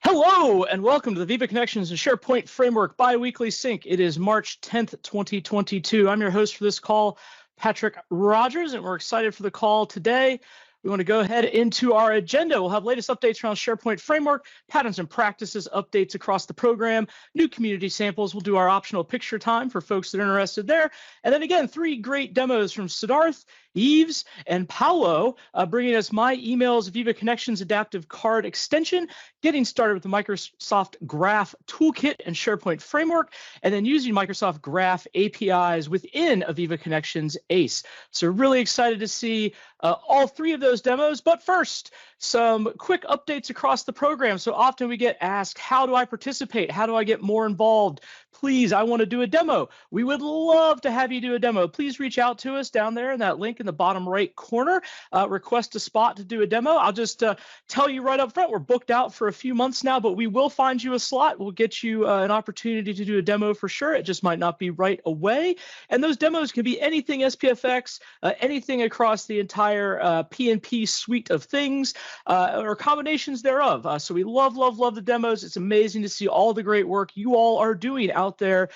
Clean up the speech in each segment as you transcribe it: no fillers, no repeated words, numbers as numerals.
Hello, and welcome to the Viva Connections and SharePoint Framework Biweekly Sync. It is March 10th, 2022. I'm your host for this call, Patrick Rogers, and we're excited for the call today. We want to go ahead into our agenda. We'll have latest updates around SharePoint Framework, patterns and practices, updates across the program, new community samples. We'll do our optional picture time for folks that are interested there. And then again, 3 great demos from Siddharth, Yves, and Paolo, bringing us My Emails Viva Connections Adaptive Card Extension, getting started with the Microsoft Graph Toolkit and SharePoint Framework, and then using Microsoft Graph APIs within a Viva Connections ACE. So really excited to see all 3 of those demos. But first, some quick updates across the program. So often we get asked, how do I participate? How do I get more involved? Please, I want to do a demo. We would love to have you do a demo. Please reach out to us down there in that link in the bottom right corner. Request a spot to do a demo. I'll just tell you right up front, we're booked out for a few months now, but we will find you a slot. We'll get you an opportunity to do a demo for sure. It just might not be right away. And those demos can be anything SPFX, anything across the entire PnP suite of things, or combinations thereof. So we love the demos. It's amazing to see all the great work you all are doing out there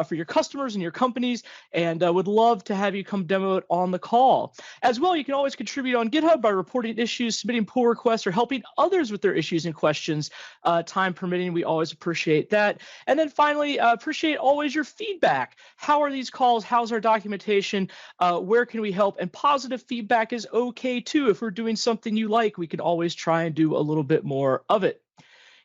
for your customers and your companies, and would love to have you come demo it on the call. As well, you can always contribute on GitHub by reporting issues, submitting pull requests, or helping others with their issues and questions, time permitting. We always appreciate that. And then finally, appreciate always your feedback. How are these calls? How's our documentation? Where can we help? And positive feedback is okay too. If we're doing something you like, we can always try and do a little bit more of it.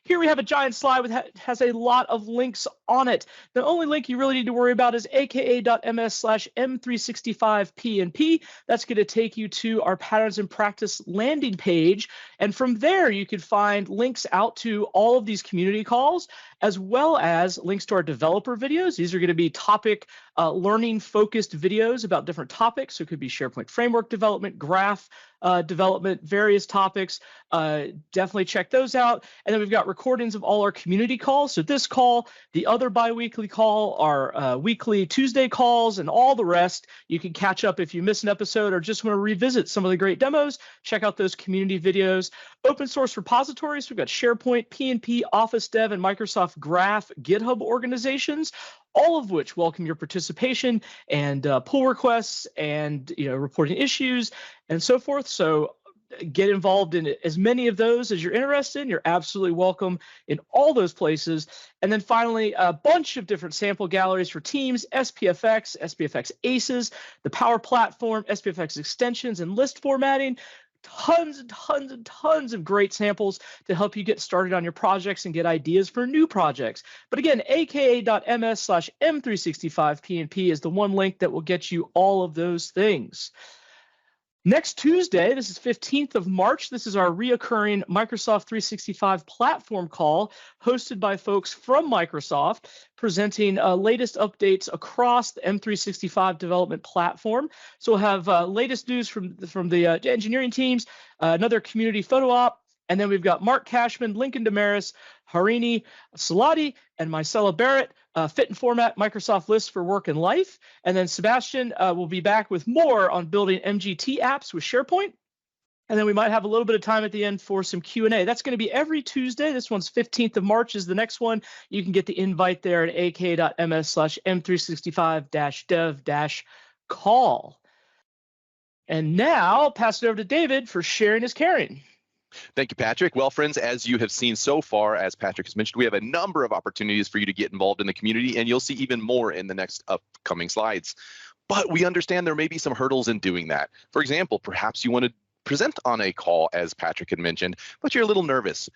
Here we have a giant slide that has a lot of links on it. The only link you really need to worry about is aka.ms/m365pnp. That's going to take you to our patterns and practice landing page. And from there, you can find links out to all of these community calls, as well as links to our developer videos. These are going to be topic learning focused videos about different topics. So it could be SharePoint framework development, graph development, various topics. Definitely check those out. And then we've got recordings of all our community calls. So this call, the other bi-weekly call, our weekly Tuesday calls, and all the rest. You can catch up if you miss an episode or just want to revisit some of the great demos. Check out those community videos. Open source repositories. We've got SharePoint, PnP, Office Dev, and Microsoft Graph GitHub organizations, all of which welcome your participation and pull requests and reporting issues and so forth. So get involved in as many of those as you're interested in. You're absolutely welcome in all those places. And then finally, a bunch of different sample galleries for Teams, SPFX, SPFX ACEs, the Power Platform, SPFX extensions, and list formatting. Tons and tons and tons of great samples to help you get started on your projects and get ideas for new projects. But again, aka.ms/m365pnp is the one link that will get you all of those things. Next Tuesday, this is 15th of March, this is our reoccurring Microsoft 365 platform call hosted by folks from Microsoft, presenting latest updates across the M365 development platform. So we'll have latest news from the engineering teams, another community photo op, and then we've got Mark Cashman, Lincoln Damaris, Harini Salati, and Marcella Barrett, fit and format Microsoft lists for work and life. And then Sebastian will be back with more on building MGT apps with SharePoint. And then we might have a little bit of time at the end for some Q&A. That's going to be every Tuesday. This one's 15th of March is the next one. You can get the invite there at ak.ms/m365-dev-call. And now I'll pass it over to David for sharing is caring. Thank you, Patrick. Well, friends, as you have seen so far, as Patrick has mentioned, we have a number of opportunities for you to get involved in the community, and you'll see even more in the next upcoming slides. But we understand there may be some hurdles in doing that. For example, perhaps you want to present on a call, as Patrick had mentioned, but you're a little nervous.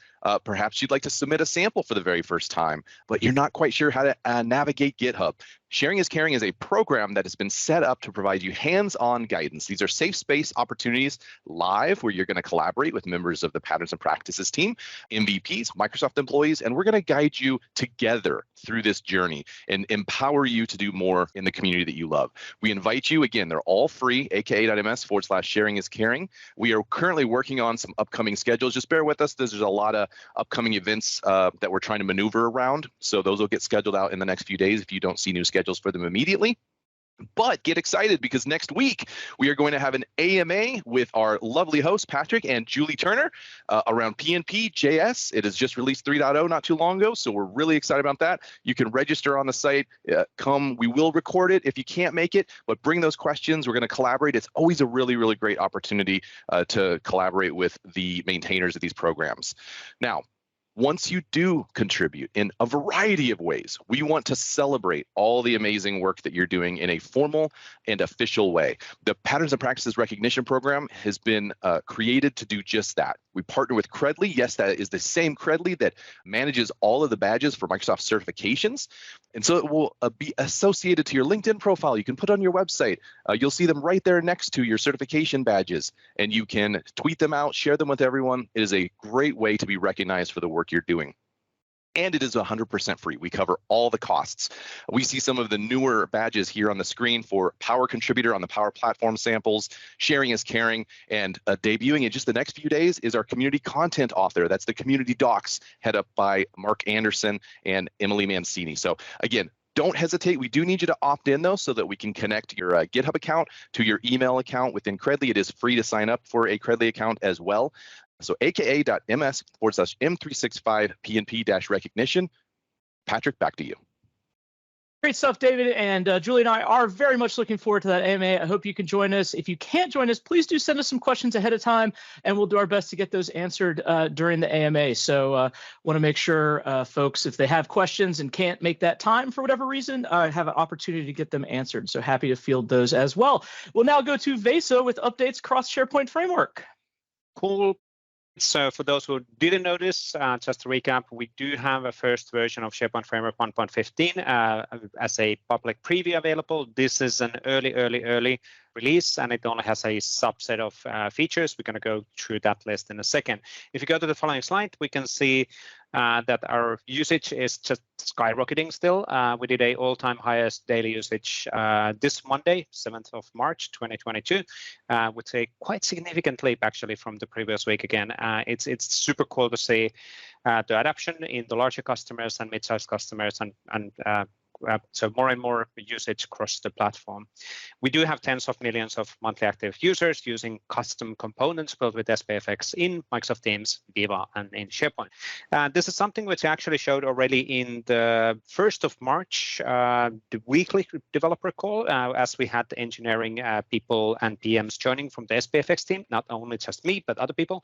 Perhaps you'd like to submit a sample for the very first time, but you're not quite sure how to navigate GitHub. Sharing is Caring is a program that has been set up to provide you hands-on guidance. These are safe space opportunities live where you're going to collaborate with members of the Patterns and Practices team, MVPs, Microsoft employees, and we're going to guide you together through this journey and empower you to do more in the community that you love. We invite you, again, they're all free, aka.ms/sharing is caring. We are currently working on some upcoming schedules. Just bear with us. There's a lot of upcoming events that we're trying to maneuver around. So those will get scheduled out in the next few days if you don't see new schedules for them immediately. But get excited because next week we are going to have an AMA with our lovely hosts, Patrick and Julie Turner, around PnPjs. It has just released 3.0 not too long ago, so we're really excited about that. You can register on the site. We will record it if you can't make it, but bring those questions. We're going to collaborate. It's always a really, really great opportunity to collaborate with the maintainers of these programs. Now, once you do contribute in a variety of ways, we want to celebrate all the amazing work that you're doing in a formal and official way. The Patterns and Practices Recognition Program has been created to do just that. We partner with Credly. Yes, that is the same Credly that manages all of the badges for Microsoft certifications. And so it will be associated to your LinkedIn profile. You can put on your website. You'll see them right there next to your certification badges, and you can tweet them out, share them with everyone. It is a great way to be recognized for the work you're doing. And it is 100% free. We cover all the costs. We see some of the newer badges here on the screen for Power Contributor on the Power Platform samples. Sharing is caring, and debuting in just the next few days is our community content author. That's the community docs, head up by Mark Anderson and Emily Mancini. So again, don't hesitate. We do need you to opt in, though, so that we can connect your GitHub account to your email account within Credly. It is free to sign up for a Credly account as well. So aka.ms/M365 PnP-recognition. Patrick, back to you. Great stuff, David. And Julie and I are very much looking forward to that AMA. I hope you can join us. If you can't join us, please do send us some questions ahead of time, and we'll do our best to get those answered during the AMA. So want to make sure folks, if they have questions and can't make that time for whatever reason, have an opportunity to get them answered. So happy to field those as well. We'll now go to Vesa with updates across SharePoint framework. Cool. So for those who didn't notice, just to recap, we do have a first version of SharePoint Framework 1.15 as a public preview available. This is an early release, and it only has a subset of features. We're going to go through that list in a second. If you go to the following slide, we can see that our usage is just skyrocketing still. We did a all-time highest daily usage this Monday, 7th of March, 2022, would say quite significant leap actually from the previous week again. It's super cool to see the adoption in the larger customers and mid-sized customers and so more and more usage across the platform. We do have tens of millions of monthly active users using custom components built with SPFX in Microsoft Teams, Viva, and in SharePoint. This is something which I actually showed already in the 1st of March, the weekly developer call, as we had engineering people and PMs joining from the SPFX team, not only just me, but other people.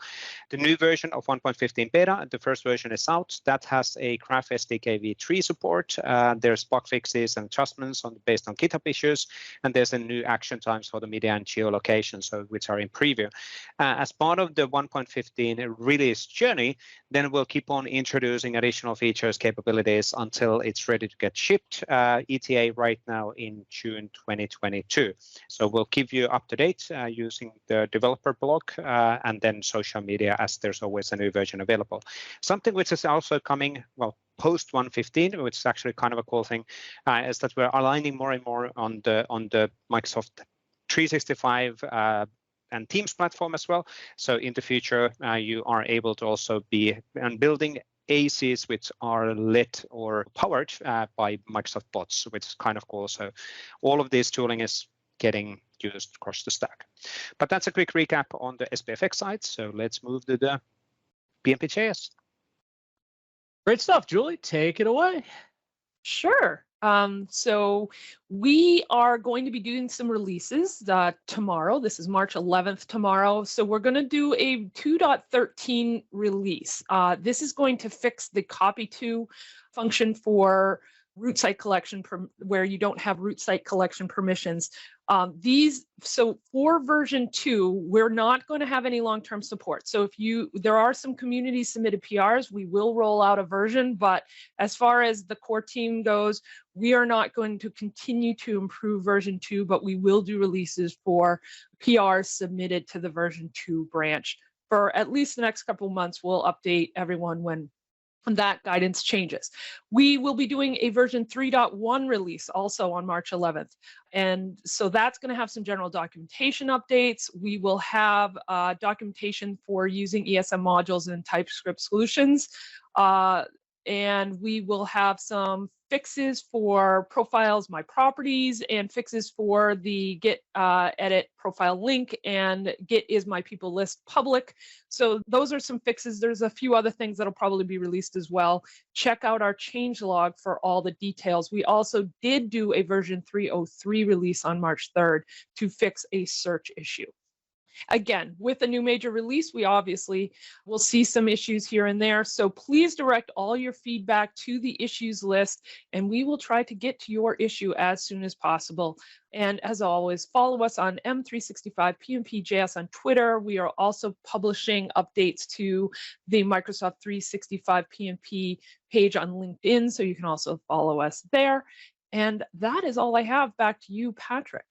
The new version of 1.15 beta, the first version is out. That has a Graph SDK v3 support. There's bug fixes and adjustments based on GitHub issues, and there's a new action times for the media and geolocation, so which are in preview. As part of the 1.15 release journey, then we'll keep on introducing additional features, capabilities until it's ready to get shipped. ETA right now in June 2022. So we'll keep you up to date using the developer blog and then social media, as there's always a new version available. Something which is also coming, well, post 1.15, which is actually kind of a cool thing, is that we're aligning more and more on the Microsoft 365 and Teams platform as well. So in the future, you are able to also be building ACs which are lit or powered by Microsoft bots, which is kind of cool. So all of this tooling is getting used across the stack. But that's a quick recap on the SPFX side. So let's move to the PnPjs. Great stuff, Julie. Take it away. Sure. So we are going to be doing some releases tomorrow. This is March 11th tomorrow. So we're going to do a 2.13 release. This is going to fix the copy to function for root site collection where you don't have root site collection permissions. So for version 2, we're not going to have any long-term support. So there are some community submitted PRs, we will roll out a version, but as far as the core team goes, we are not going to continue to improve version 2, but we will do releases for PRs submitted to the version 2 branch. For at least the next couple of months, we'll update everyone when that guidance changes. We will be doing a version 3.1 release also on March 11th. And so that's going to have some general documentation updates. We will have documentation for using ESM modules and TypeScript solutions. and we will have some fixes for profiles, my properties, and fixes for the Git edit profile link and Git is my people list public. So those are some fixes. There's a few other things that'll probably be released as well. Check out our changelog for all the details. We also did do a version 3.03 release on March 3rd to fix a search issue. Again, with a new major release, we obviously will see some issues here and there. So please direct all your feedback to the issues list, and we will try to get to your issue as soon as possible. And as always, follow us on M365 PnPjs on Twitter. We are also publishing updates to the Microsoft 365 PnP page on LinkedIn, so you can also follow us there. And that is all I have. Back to you, Patrick.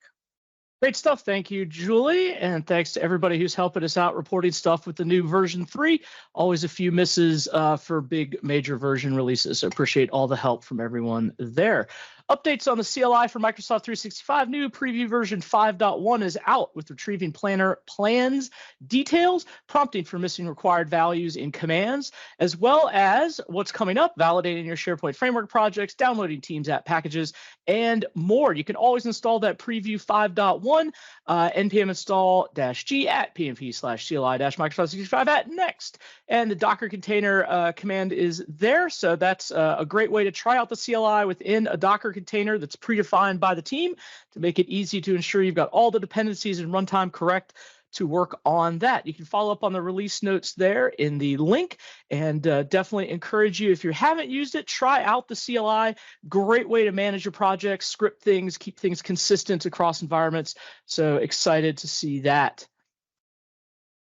Great stuff. Thank you, Julie. And thanks to everybody who's helping us out reporting stuff with the new version 3. Always a few misses for big major version releases. So appreciate all the help from everyone there. Updates on the CLI for Microsoft 365. New preview version 5.1 is out with retrieving planner plans, details, prompting for missing required values in commands, as well as what's coming up, validating your SharePoint framework projects, downloading Teams app packages, and more. You can always install that preview 5.1, npm install-g at pnp/cli-microsoft65 at next. And the Docker container command is there. So that's a great way to try out the CLI within a Docker container that's predefined by the team to make it easy to ensure you've got all the dependencies and runtime correct to work on that. You can follow up on the release notes there in the link, and definitely encourage you, if you haven't used it, try out the CLI. Great way to manage your projects, script things, keep things consistent across environments. So excited to see that.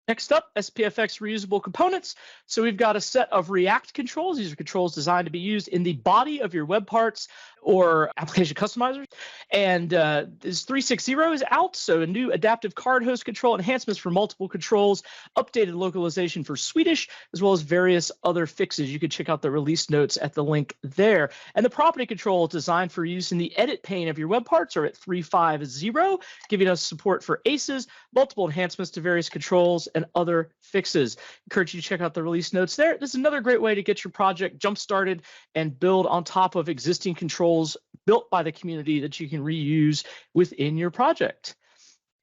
Next up, SPFX reusable components. So we've got a set of React controls. These are controls designed to be used in the body of your web parts or application customizers. And this 3.6.0 is out, so a new adaptive card host control, enhancements for multiple controls, updated localization for Swedish, as well as various other fixes. You can check out the release notes at the link there. And the property control is designed for use in the edit pane of your web parts are at 3.5.0, giving us support for ACEs, multiple enhancements to various controls, and other fixes. Encourage you to check out the release notes there. This is another great way to get your project jump-started and build on top of existing controls built by the community that you can reuse within your project.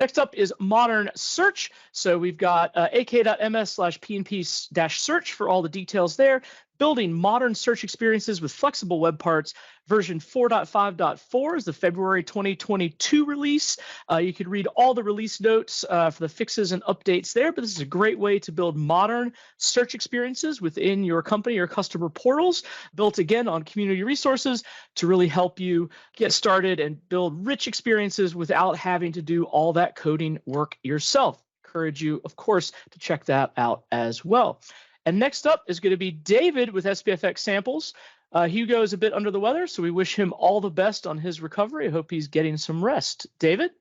Next up is modern search. So we've got ak.ms/pnp-search for all the details there. Building modern search experiences with flexible web parts. Version 4.5.4 is the February 2022 release. You can read all the release notes for the fixes and updates there, but this is a great way to build modern search experiences within your company or customer portals, built again on community resources to really help you get started and build rich experiences without having to do all that coding work yourself. Encourage you, of course, to check that out as well. And next up is going to be David with SPFX samples. Hugo is a bit under the weather, so we wish him all the best on his recovery. I hope he's getting some rest. David?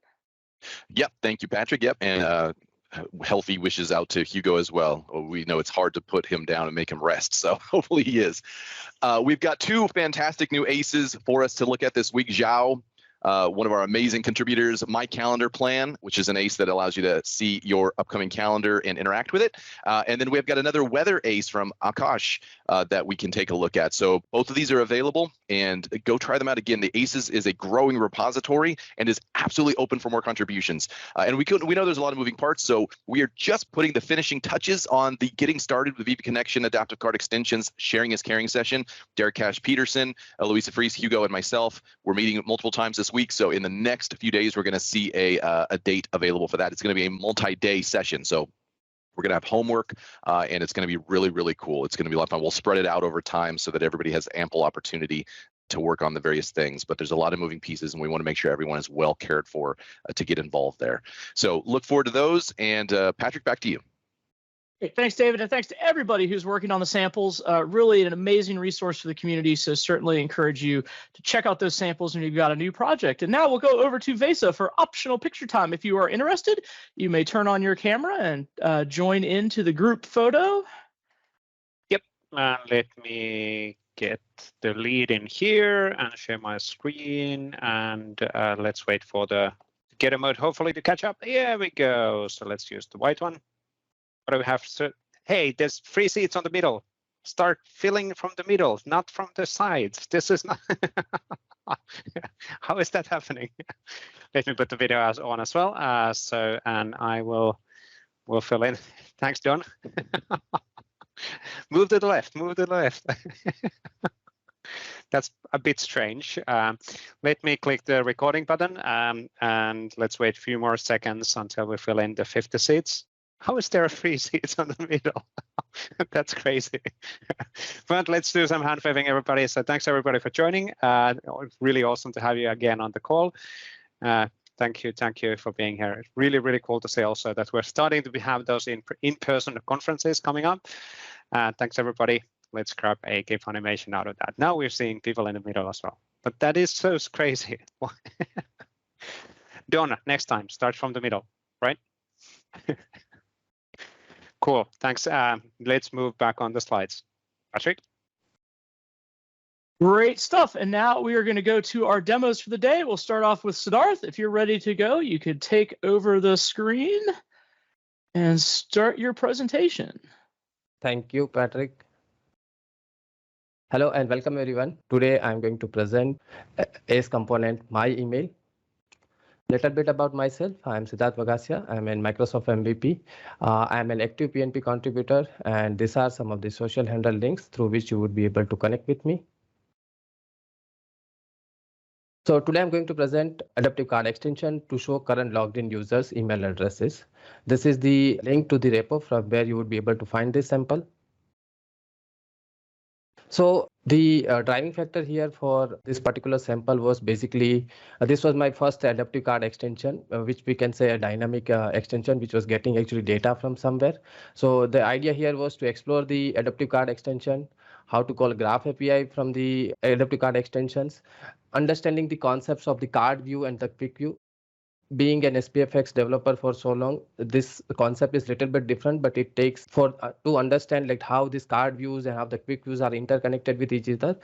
Yep, thank you, Patrick. Yep, and healthy wishes out to Hugo as well. We know it's hard to put him down and make him rest, so hopefully he is. We've got two fantastic new aces for us to look at this week. Zhao, one of our amazing contributors, My Calendar Plan, which is an ace that allows you to see your upcoming calendar and interact with it. And then we've got another weather ace from Akash that we can take a look at. So both of these are available, and go try them out again. The Aces is a growing repository and is absolutely open for more contributions. And we know there's a lot of moving parts, so we are just putting the finishing touches on the getting started with Viva Connection, adaptive card extensions, sharing is caring session. Derek Cash Peterson, Louisa Fries, Hugo, and myself, we're meeting multiple times this week. So in the next few days, we're going to see a date available for that. It's going to be a multi-day session. So we're going to have homework, and it's going to be really, really cool. It's going to be a lot of fun. We'll spread it out over time so that everybody has ample opportunity to work on the various things. But there's a lot of moving pieces, and we want to make sure everyone is well cared for to get involved there. So look forward to those. And Patrick, back to you. Great. Thanks, David, and thanks to everybody who's working on the samples. Really an amazing resource for the community, so certainly encourage you to check out those samples when you've got a new project. And now we'll go over to Vesa for optional picture time. If you are interested, you may turn on your camera and join into the group photo. Yep, let me get the lead in here and share my screen, and let's wait for the get mode hopefully to catch up. Here we go. So let's use the white one. What do we have? So, hey, there's 3 seats on the middle. start filling from the middle, not from the sides. This is not. How is that happening? Let me put the video on as well. And I will fill in. Thanks, John. Move to the left. Move to the left. That's a bit strange. Let me click the recording button and let's wait a few more seconds until we fill in the 50 seats. How is there 3 seats on the middle? That's crazy. But let's do some hand waving, everybody. So thanks everybody for joining. It's really awesome to have you again on the call. Thank you for being here. It's really, really cool to see also that we're starting to have those in-person conferences coming up. Thanks everybody. Let's grab a GIF animation out of that. Now we're seeing people in the middle as well. But that is so crazy. Donna, next time, start from the middle, right? Cool, thanks. Let's move back on the slides. Patrick? Great stuff. And now we are going to go to our demos for the day. We'll start off with Siddharth. If you're ready to go, you could take over the screen and start your presentation. Thank you, Patrick. Hello and welcome everyone. Today I'm going to present ACE component My Email. Little bit about myself. I'm Siddharth Vagasia. I'm a Microsoft MVP. I'm an active PnP contributor, and these are some of the social handle links through which you would be able to connect with me. So today I'm going to present adaptive card extension to show current logged in users' email addresses. This is the link to the repo from where you would be able to find this sample. So the driving factor here for this particular sample was basically, this was my first adaptive card extension, which we can say a dynamic extension, which was getting actually data from somewhere. So the idea here was to explore the adaptive card extension, how to call Graph API from the adaptive card extensions, understanding the concepts of the card view and the quick view. Being an SPFX developer for so long, this concept is a little bit different, but it takes for to understand like how these card views and how the quick views are interconnected with each other.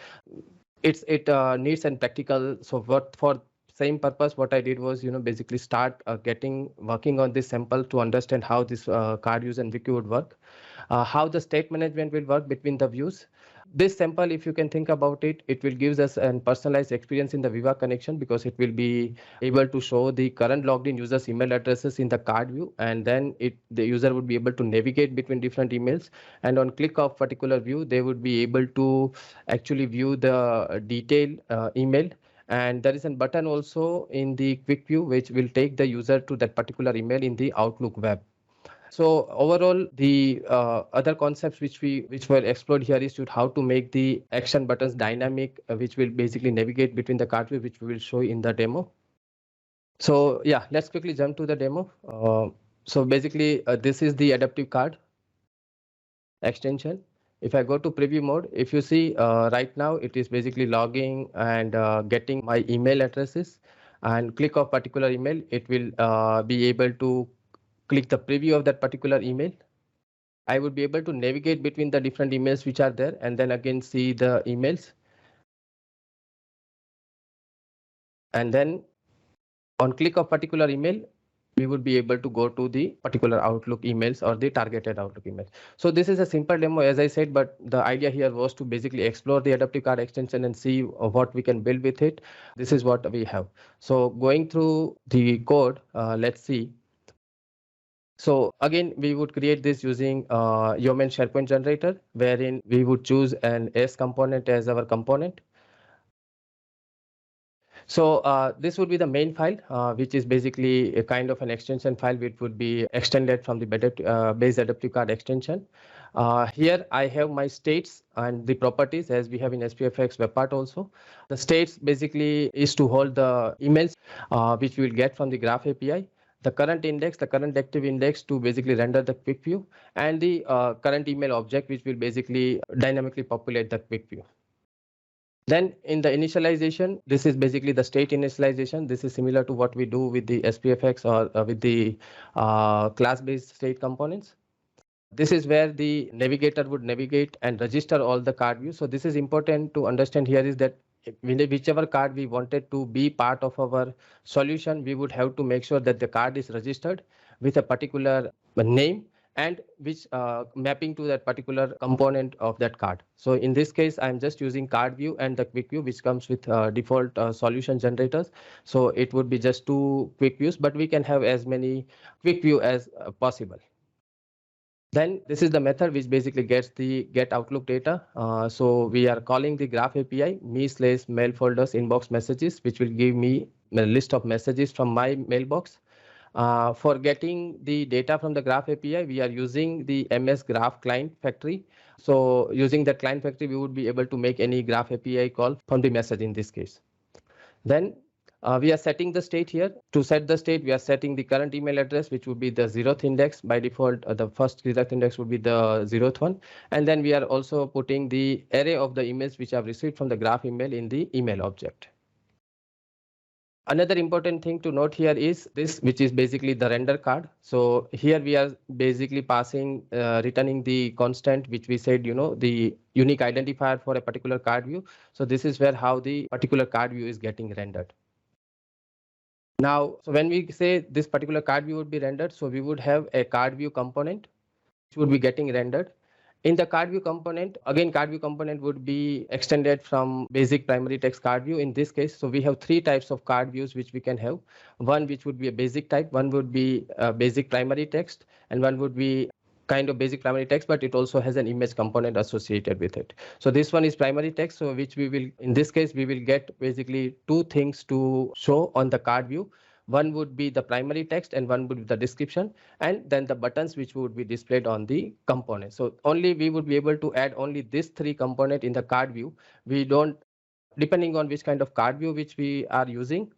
It needs and practical. So what for same purpose, what I did was, basically start working on this sample to understand how this card views and wiki would work, how the state management will work between the views. This sample, if you can think about it, it will give us a personalized experience in the Viva connection because it will be able to show the current logged in users' email addresses in the card view, and then the user would be able to navigate between different emails. And on click of particular view, they would be able to actually view the detailed email. And there is a button also in the quick view which will take the user to that particular email in the Outlook web. So overall, the other concepts which were explored here is how to make the action buttons dynamic, which will basically navigate between the card view, which we will show in the demo. So yeah, let's quickly jump to the demo. So basically, this is the adaptive card extension. If I go to preview mode, if you see right now, it is basically logging and getting my email addresses, and click of particular email, it will be able to click the preview of that particular email. I would be able to navigate between the different emails which are there and then again see the emails. And then on click of particular email, we would be able to go to the particular Outlook emails or the targeted Outlook emails. So this is a simple demo, as I said, but the idea here was to basically explore the adaptive card extension and see what we can build with it. This is what we have. So going through the code, let's see. So again, we would create this using Yeoman SharePoint generator, wherein we would choose an ACE component as our component. So this would be the main file, which is basically a kind of an extension file which would be extended from the base adaptive card extension. Here I have my states and the properties as we have in SPFX web part also. The states basically is to hold the emails which we will get from the Graph API. The current index, the current active index to basically render the quick view, and the current email object which will basically dynamically populate the quick view. Then in the initialization, this is basically the state initialization. This is similar to what we do with the SPFX or with the class-based state components. This is where the navigator would navigate and register all the card views. So this is important to understand here is that whichever card we wanted to be part of our solution, we would have to make sure that the card is registered with a particular name and which mapping to that particular component of that card. So in this case, I'm just using card view and the quick view, which comes with default solution generators. So it would be just 2 quick views, but we can have as many quick view as possible. Then this is the method which basically gets the get Outlook data. So we are calling the graph API me/mail folders inbox messages, which will give me a list of messages from my mailbox. For getting the data from the graph API, we are using the MS Graph client factory. So using that client factory, we would be able to make any graph API call from the message in this case. Then we are setting the state here. To set the state, we are setting the current email address, which would be the 0th index. By default, the first 0th index would be the 0th one. And then we are also putting the array of the emails which I've received from the graph email in the email object. Another important thing to note here is this, which is basically the render card. So here we are basically passing, returning the constant, which we said, the unique identifier for a particular card view. So this is where how the particular card view is getting rendered. Now, so when we say this particular card view would be rendered, so we would have a card view component which would be getting rendered. In the card view component, again, card view component would be extended from basic primary text card view in this case. So we have 3 types of card views which we can have. One which would be a basic type, one would be a basic primary text, and one would be kind of basic primary text, but it also has an image component associated with it. So this one is primary text, so which we will, in this case, we will get basically 2 things to show on the card view. One would be the primary text and one would be the description, and then the buttons which would be displayed on the component. So only we would be able to add only these 3 components in the card view. We don't, depending on which kind of card view which we are using,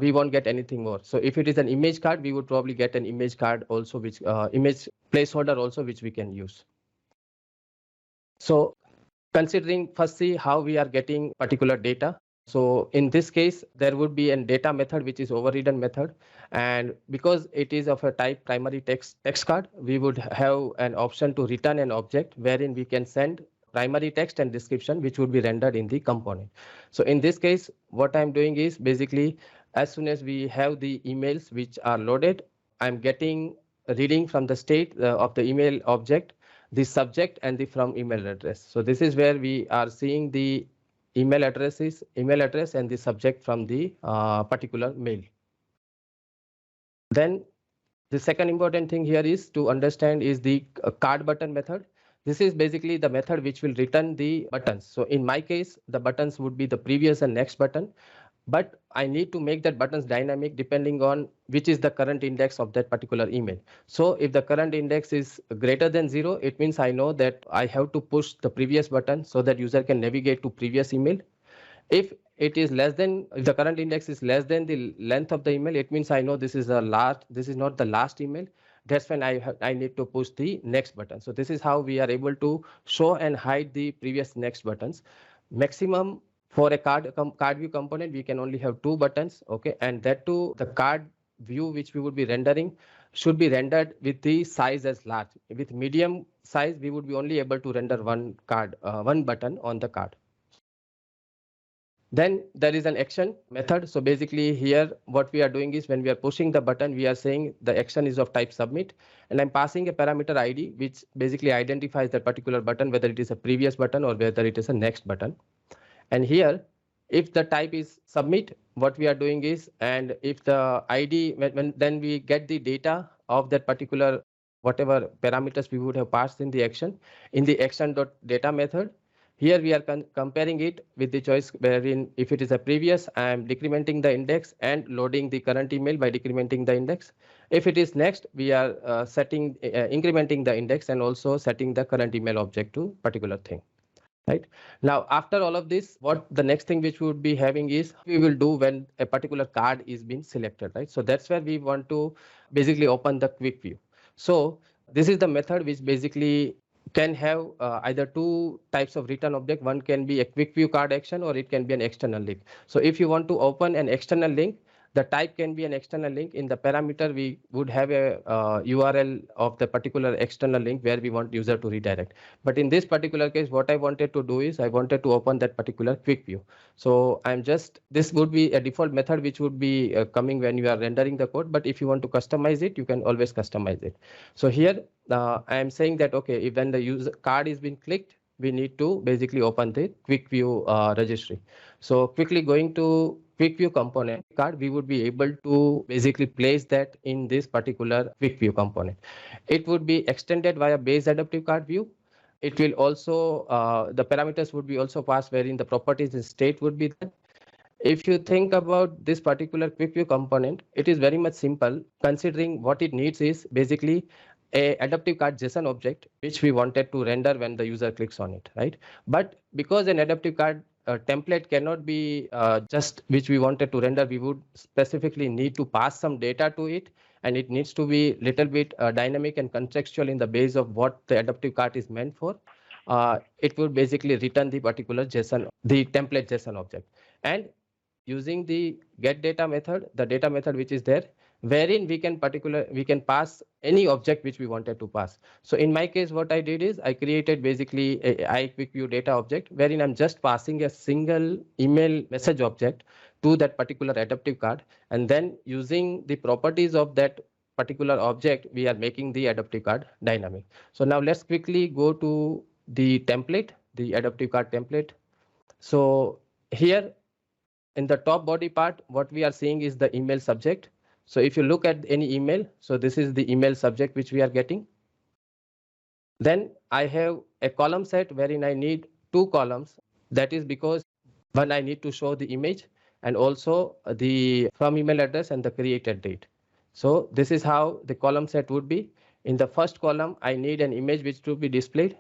we won't get anything more. So if it is an image card, we would probably get an image card also, which image placeholder also, which we can use. So considering firstly how we are getting particular data. So in this case, there would be a data method, which is overridden method. And because it is of a type primary text card, we would have an option to return an object wherein we can send primary text and description, which would be rendered in the component. So in this case, what I'm doing is basically, as soon as we have the emails which are loaded, I'm getting a reading from the state of the email object, the subject and the from email address. So this is where we are seeing the email address and the subject from the particular mail. Then the second important thing here is to understand is the card button method. This is basically the method which will return the buttons. So in my case, the buttons would be the previous and next button, but I need to make that buttons dynamic depending on which is the current index of that particular email. So if the current index is greater than 0, it means I know that I have to push the previous button so that user can navigate to previous email. If it is less than, if the current index is less than the length of the email, it means I know this is not the last email. That's when I need to push the next button. So this is how we are able to show and hide the previous next buttons. Maximum for a card view component, we can only have 2 buttons. Okay, and that too, the card view which we would be rendering should be rendered with the size as large. With medium size, we would be only able to render one button on the card. Then there is an action method. So basically here, what we are doing is when we are pushing the button, we are saying the action is of type submit, and I'm passing a parameter ID, which basically identifies that particular button, whether it is a previous button or whether it is a next button. And here, if the type is submit, what we are doing is, and if the ID, then we get the data of that particular, whatever parameters we would have passed in the action.data method. Here we are comparing it with the choice wherein if it is a previous, I am decrementing the index and loading the current email by decrementing the index. If it is next, we are incrementing the index and also setting the current email object to particular thing. Right now, after all of this, what the next thing which we would be having is we will do when a particular card is being selected, right? So that's where we want to basically open the quick view. So this is the method which basically can have either 2 types of return object. One can be a quick view card action or it can be an external link. So if you want to open an external link, The type can be an external link. In the parameter, we would have a URL of the particular external link where we want user to redirect. But in this particular case, what I wanted to do is I wanted to open that particular quick view. So this would be a default method which would be coming when you are rendering the code. But if you want to customize it, you can always customize it. So here I am saying that, okay, if when the user card is being clicked, we need to basically open the quick view registry. So quickly going to quick view component card, we would be able to basically place that in this particular quick view component. It would be extended via base adaptive card view. It will also, the parameters would be also passed wherein the properties and state would be there. If you think about this particular quick view component, it is very much simple, considering what it needs is basically a adaptive card JSON object, which we wanted to render when the user clicks on it, right? But because an adaptive card template cannot be just which we wanted to render, we would specifically need to pass some data to it, and it needs to be little bit dynamic and contextual in the base of what the adaptive card is meant for. It would basically return the particular JSON, the template JSON object. And using the get data method, the data method which is there, wherein we can pass any object which we wanted to pass. So in my case, what I did is I created basically a iQuickView data object, wherein I'm just passing a single email message object to that particular adaptive card, and then using the properties of that particular object, we are making the adaptive card dynamic. So now let's quickly go to the template, the adaptive card template. So here in the top body part, what we are seeing is the email subject. So if you look at any email, so this is the email subject which we are getting. Then I have a column set wherein I need 2 columns. That is because one, I need to show the image and also the from email address and the created date. So this is how the column set would be. In the first column, I need an image which to be displayed.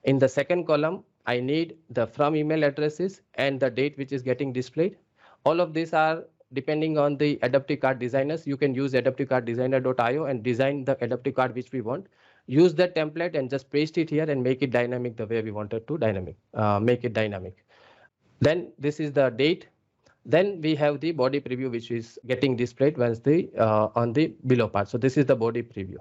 In the second column, I need the from email addresses and the date which is getting displayed. All of these are depending on the adaptive card designers. You can use adaptivecarddesigner.io and design the adaptive card which we want. Use that template and just paste it here and make it dynamic the way we wanted to make it dynamic. Then this is the date. Then we have the body preview which is getting displayed once on the below part. So this is the body preview.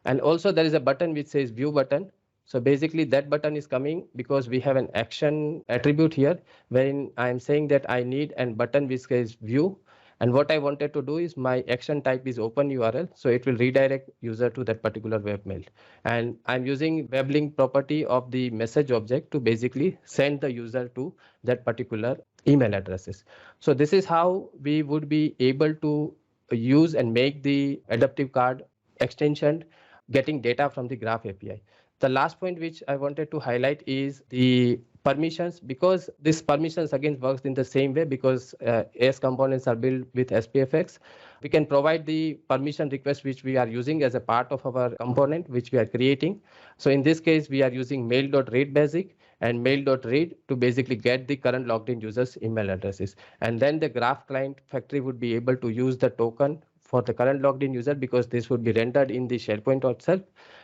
And also there is a button which says view button. So basically that button is coming because we have an action attribute here wherein I am saying that I need a button which says view. And what I wanted to do is my action type is open URL. So it will redirect user to that particular webmail. And I'm using web link property of the message object to basically send the user to that particular email addresses. So this is how we would be able to use and make the adaptive card extension getting data from the Graph API. The last point which I wanted to highlight is the permissions, because this permissions again works in the same way because AS components are built with SPFX. We can provide the permission request which we are using as a part of our component which we are creating. So in this case, we are using mail.read basic and mail.read to basically get the current logged in users email addresses. And then the Graph client factory would be able to use the token for the current logged in user because this would be rendered in the SharePoint itself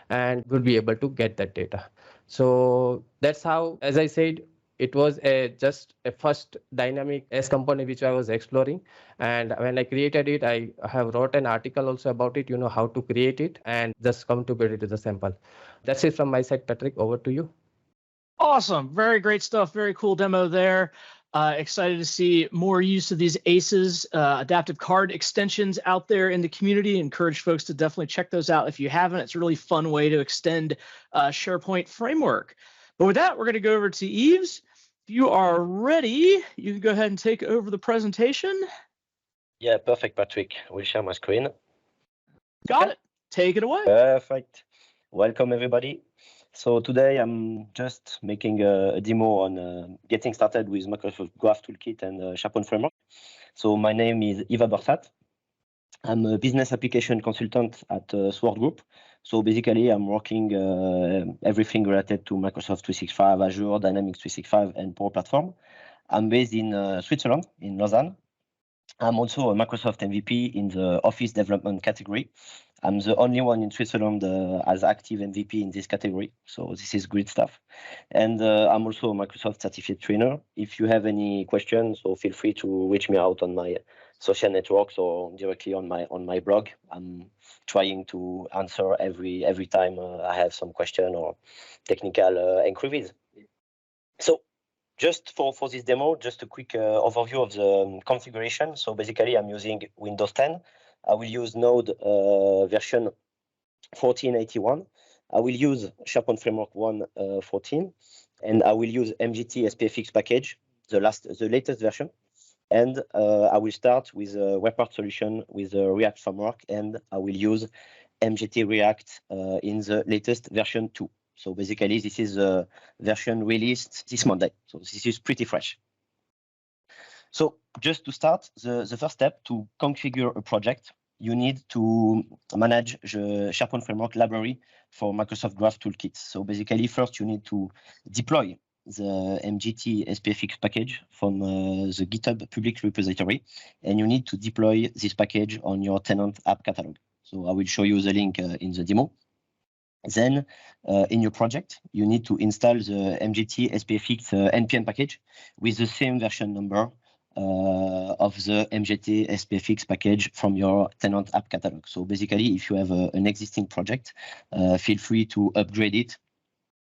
and would be able to get that data. So that's how, as I said, it was just a first dynamic S component which I was exploring. And when I created it, I have wrote an article also about it, how to create it and just come to build it to the sample. That's it from my side, Patrick, over to you. Awesome. Very great stuff. Very cool demo there. Excited to see more use of these ACEs, adaptive card extensions out there in the community. Encourage folks to definitely check those out if you haven't. It's a really fun way to extend SharePoint framework. But with that, we're going to go over to Yves. If you are ready, you can go ahead and take over the presentation. Yeah, perfect, Patrick. We'll share my screen. Got it. Take it away. Perfect. Welcome, everybody. So today I'm just making a demo on getting started with Microsoft Graph Toolkit and SharePoint Framework. So my name is Viva. I'm a business application consultant at Sword Group. So basically I'm working everything related to Microsoft 365, Azure, Dynamics 365, and Power Platform. I'm based in Switzerland, in Lausanne. I'm also a Microsoft MVP in the Office Development category. I'm the only one in Switzerland as active MVP in this category. So this is great stuff. And I'm also a Microsoft certified trainer. If you have any questions, so feel free to reach me out on my social networks or directly on my blog. I'm trying to answer every time I have some question or technical inquiries. So just for this demo, just a quick overview of the configuration. So basically, I'm using Windows 10. I will use Node version 1481. I will use SharePoint Framework 1.14, and I will use MGT SPFX package, the latest version. And I will start with a web part solution with the React framework, and I will use MGT React in the latest version 2. So basically, this is a version released this Monday. So this is pretty fresh. So just to start, the first step to configure a project, you need to manage the SharePoint Framework library for Microsoft Graph Toolkit. So basically, first you need to deploy the MGT SPFX package from the GitHub public repository, and you need to deploy this package on your tenant app catalog. So I will show you the link in the demo. Then in your project, you need to install the MGT SPFX NPM package with the same version number of the MGT SPFX package from your tenant app catalog. So basically, if you have an existing project, feel free to upgrade it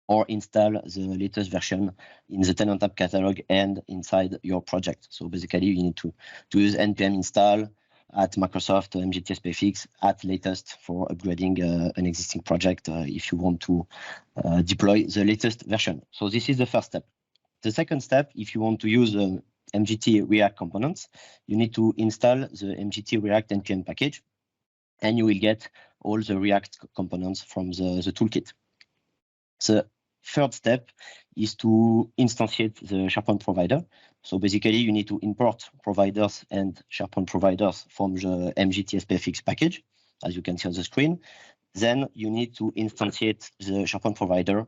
or install the latest version in the tenant app catalog and inside your project. So basically, you need to use npm install at Microsoft MGT SPFX at latest for upgrading an existing project if you want to deploy the latest version. So this is the first step. The second step, if you want to use MGT React components, you need to install the MGT React NPM package, and you will get all the React components from the toolkit. The third step is to instantiate the SharePoint provider. So basically, you need to import providers and SharePoint providers from the MGT SPFX package, as you can see on the screen. Then you need to instantiate the SharePoint provider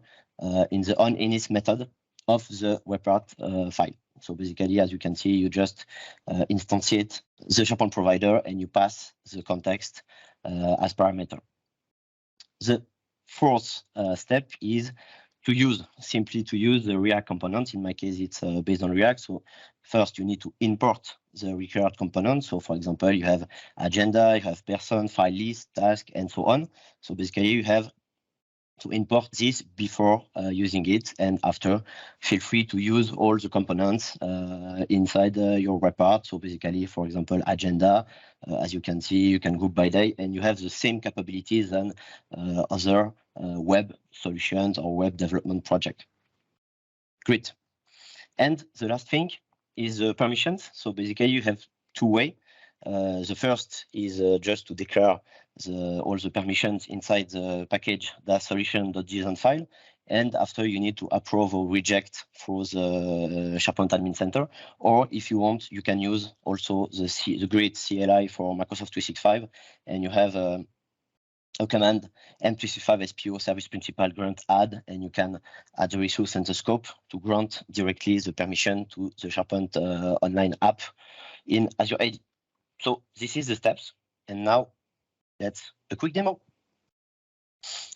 in the onInit method of the webpart file. So basically, as you can see, you just instantiate the SharePoint provider and you pass the context as parameter. The fourth step is simply to use the React components. In my case, it's based on React. So first, you need to import the required components. So for example, you have agenda, you have person, file list, task, and so on. So basically, you have to import this before using it, and after, feel free to use all the components inside your web part. So basically, for example, agenda, as you can see, you can group by day, and you have the same capabilities than other web solutions or web development project. Great. And the last thing is permissions. So basically, you have two ways. The first is just to declare all the permissions inside the package solution.json file. And after, you need to approve or reject through the SharePoint Admin Center. Or if you want, you can use also the great CLI for Microsoft 365. And you have a command m365 SPO service principal grant add, and you can add the resource and the scope to grant directly the permission to the SharePoint online app in Azure AD. So this is the steps, and now that's a quick demo.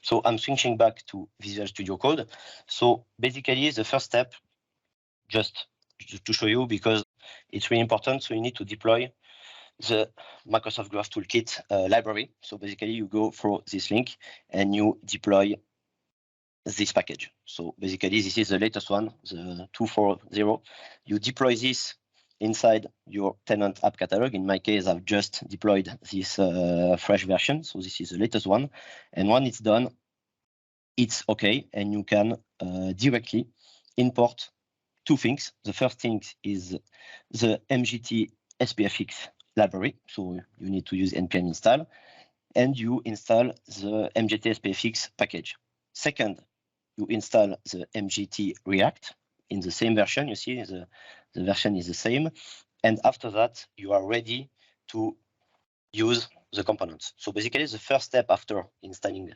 So I'm switching back to Visual Studio Code. So basically, the first step, just to show you, because it's really important. So you need to deploy the Microsoft Graph Toolkit library. So basically, you go through this link and you deploy this package. So basically, this is the latest one, the 2.4.0. You deploy this inside your tenant app catalog. In my case, I've just deployed this fresh version. So this is the latest one. And when it's done, it's OK. And you can directly import two things. The first thing is the MGT SPFX library. So you need to use npm install. And you install the MGT SPFX package. Second, you install the MGT React in the same version. You see the version is the same. And after that, you are ready to use the components. So basically, the first step after installing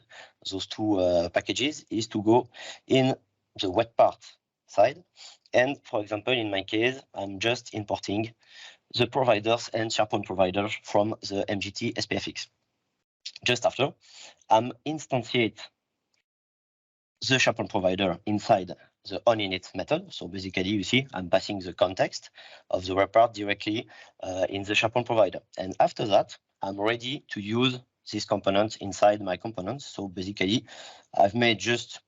those two packages is to go in the web part side. And for example, in my case, I'm just importing the providers and SharePoint providers from the MGT SPFX. Just after, I'm instantiate the SharePoint provider inside the onInit method. So basically, you see, I'm passing the context of the report directly in the SharePoint provider. And after that, I'm ready to use these components inside my components. So basically, I've made just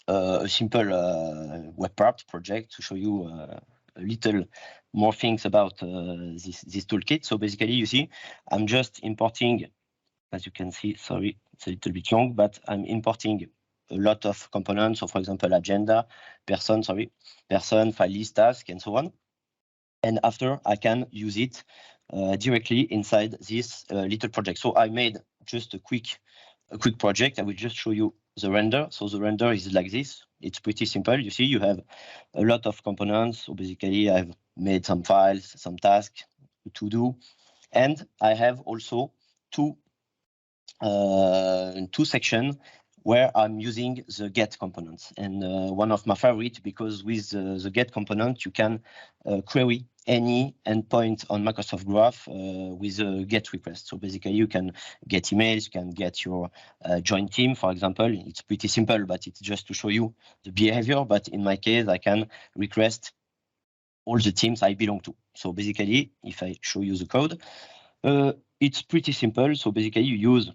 a simple web part project to show you a little more things about this toolkit. So basically, you see, I'm just importing, as you can see, sorry, it's a little bit long, but I'm importing a lot of components. So for example, agenda, person, file list, task, and so on. And after I can use it directly inside this little project. So I made just a quick project. I will just show you the render. So the render is like this. It's pretty simple. You see, you have a lot of components. So basically, I've made some files, some tasks to do, and I have also two sections where I'm using the get components. And one of my favorite, because with the get component, you can query any endpoint on Microsoft Graph with a get request. So basically, you can get emails, you can get your joint team, for example. It's pretty simple, but it's just to show you the behavior. But in my case, I can request all the teams I belong to. So basically, if I show you the code, it's pretty simple. So basically, you use,